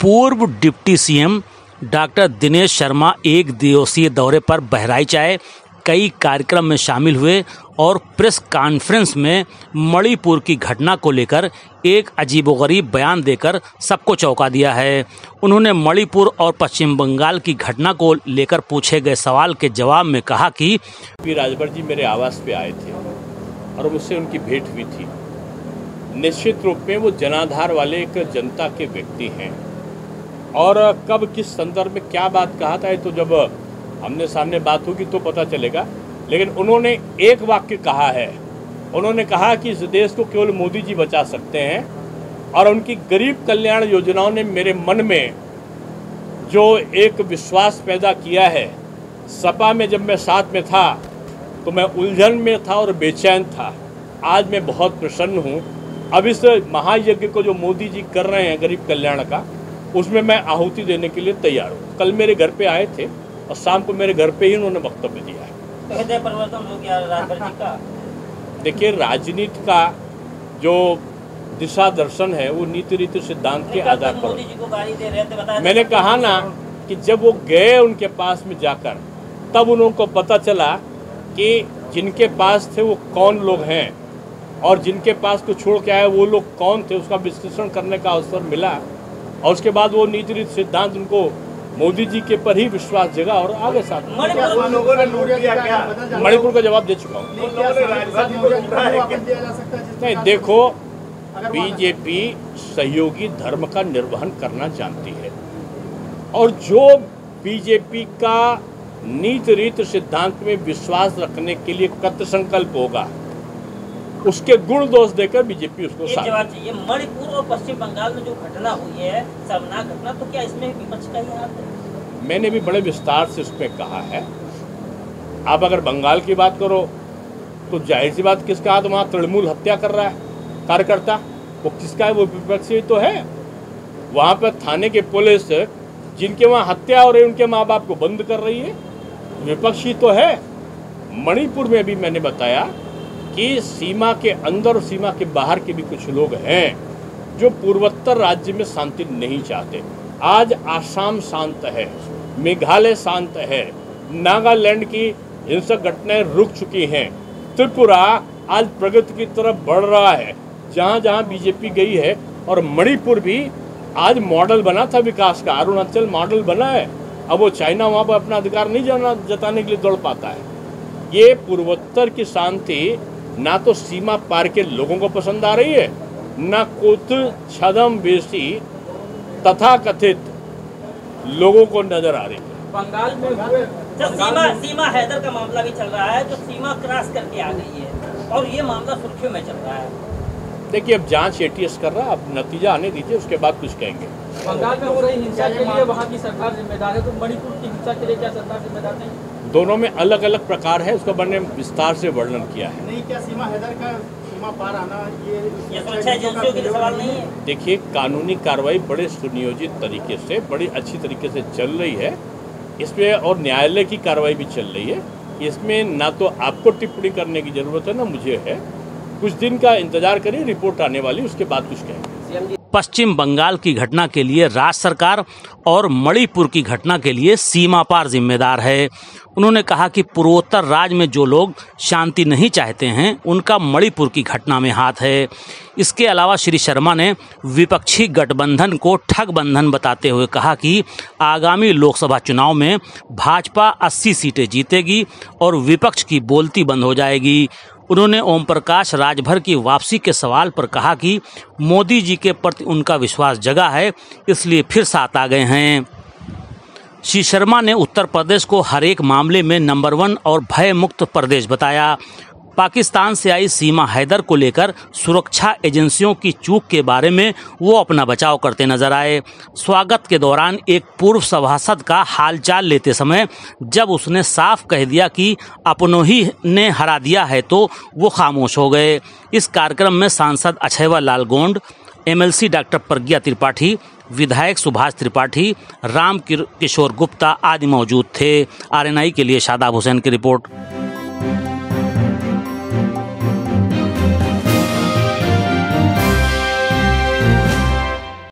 पूर्व deputy CM doctor Dinesh Sharma एक दिवसीय दौरे पर बहराइच आए। कई कार्यक्रम में शामिल हुए और प्रेस कॉन्फ्रेंस में मणिपुर की घटना को लेकर एक अजीबोगरीब बयान देकर सबको चौंका दिया है। उन्होंने मणिपुर और पश्चिम बंगाल की घटना को लेकर पूछे गए सवाल के जवाब में कहा कि राजभर जी मेरे आवास पे आए थे और मुझसे उनकी भेंट हुई थी। निश्चित रूप में वो जनाधार वाले एक जनता के व्यक्ति हैं और कब किस संदर्भ में क्या बात कहा था तो जब हमने सामने बात होगी तो पता चलेगा। लेकिन उन्होंने एक वाक्य कहा है, उन्होंने कहा कि इस देश को केवल मोदी जी बचा सकते हैं और उनकी गरीब कल्याण योजनाओं ने मेरे मन में जो एक विश्वास पैदा किया है। सपा में जब मैं साथ में था तो मैं उलझन में था और बेचैन था। आज मैं बहुत प्रसन्न हूँ। अब इस महायज्ञ को जो मोदी जी कर रहे हैं गरीब कल्याण का, उसमें मैं आहुति देने के लिए तैयार हूँ। कल मेरे घर पे आए थे और शाम को मेरे घर पे ही उन्होंने वक्तव्य दिया है। हृदय परिवर्तन हो गया राजभर जी का। देखिए, राजनीति का जो दिशा दर्शन है वो नीति रीति सिद्धांत के आधार पर। मोदी जी को गाली दे रहे थे, बताया मैंने कहा ना कि जब वो गए उनके पास में जाकर, तब उनको पता चला कि जिनके पास थे वो कौन लोग हैं और जिनके पास को छोड़ के आए वो लोग कौन थे, उसका विश्लेषण करने का अवसर मिला। और उसके बाद वो नीति रीति सिद्धांत उनको मोदी जी के पर ही विश्वास जगा और आगे साथ। मणिपुर का जवाब दे चुका हूँ। नहीं, देखो, बीजेपी सहयोगी धर्म का निर्वहन करना जानती है और जो बीजेपी का नीति रीति सिद्धांत में विश्वास रखने के लिए कृत संकल्प होगा, उसके गुण दोष देकर बीजेपी उसको साथ। जवाब चाहिए। मणिपुर और पश्चिम बंगाल में जो घटना हुई है, शर्मनाक घटना, तो क्या इसमें विपक्ष का ही हाथ है? मैंने भी बड़े विस्तार से उसमें कहा है। आप अगर बंगाल की बात करो तो जाहिर सी बात किसका हाथ, वहाँ तृणमूल हत्या कर रहा है कार्यकर्ता, वो किसका है? वो विपक्षी तो है। वहाँ पर थाने की पुलिस जिनके वहाँ हत्या हो रही है उनके माँ बाप को बंद कर रही है, विपक्षी तो है। मणिपुर में भी मैंने बताया कि सीमा के अंदर और सीमा के बाहर के भी कुछ लोग हैं जो पूर्वोत्तर राज्य में शांति नहीं चाहते। आज आसाम शांत है, मेघालय शांत है, नागालैंड की हिंसक घटनाएं रुक चुकी हैं, त्रिपुरा आज प्रगति की तरफ बढ़ रहा है जहां जहां बीजेपी गई है, और मणिपुर भी आज मॉडल बना था विकास का। अरुणाचल मॉडल बना है। अब वो चाइना वहां पर अपना अधिकार नहीं जताने के लिए दौड़ पाता है। ये पूर्वोत्तर की शांति ना तो सीमा पार के लोगों को पसंद आ रही है, ना कुछ छदम बेसी तथा कथित लोगों को नजर आ रही है। बंगाल में सीमा हैदर का मामला भी चल रहा है, जो सीमा क्रॉस करके आ गई है और ये मामला सुर्खियों में चल रहा है। देखिए, अब जांच एटीएस कर रहा है, अब नतीजा आने दीजिए, उसके बाद कुछ कहेंगे। बंगाल में हो रही हिंसा के लिए वहाँ की सरकार जिम्मेदार है, तो मणिपुर की हिंसा के लिए क्या सरकार जिम्मेदार नहीं? दोनों में अलग अलग प्रकार है, उसका मैंने विस्तार से वर्णन किया है। नहीं, क्या सीमा हैदर का सीमा पार आना ये सुरक्षा एजेंसियों के लिए सवाल नहीं है? देखिए, कानूनी कार्रवाई बड़े सुनियोजित तरीके से, बड़ी अच्छी तरीके से चल रही है इसमें, और न्यायालय की कार्रवाई भी चल रही है। इसमें ना तो आपको टिप्पणी करने की जरूरत है ना मुझे है। कुछ दिन का इंतजार करिए, रिपोर्ट आने वाली, उसके बाद कुछ कहेंगे। पश्चिम बंगाल की घटना के लिए राज्य सरकार और मणिपुर की घटना के लिए सीमा पार जिम्मेदार है। उन्होंने कहा कि पूर्वोत्तर राज्य में जो लोग शांति नहीं चाहते हैं उनका मणिपुर की घटना में हाथ है। इसके अलावा श्री शर्मा ने विपक्षी गठबंधन को ठगबंधन बताते हुए कहा कि आगामी लोकसभा चुनाव में भाजपा 80 सीटें जीतेगी और विपक्ष की बोलती बंद हो जाएगी। उन्होंने ओम प्रकाश राजभर की वापसी के सवाल पर कहा कि मोदी जी के प्रति उनका विश्वास जगा है, इसलिए फिर साथ आ गए हैं। श्री शर्मा ने उत्तर प्रदेश को हर एक मामले में नंबर 1 और भय मुक्त प्रदेश बताया। पाकिस्तान से आई सीमा हैदर को लेकर सुरक्षा एजेंसियों की चूक के बारे में वो अपना बचाव करते नजर आए। स्वागत के दौरान एक पूर्व सभासद का हालचाल लेते समय जब उसने साफ कह दिया कि अपनों ही ने हरा दिया है तो वो खामोश हो गए। इस कार्यक्रम में सांसद अक्षयवर लाल गोंड, एमएलसी डॉक्टर प्रज्ञा त्रिपाठी, विधायक सुभाष त्रिपाठी, राम किशोर गुप्ता आदि मौजूद थे। आरएनआई के लिए शादाब हुसैन की रिपोर्ट।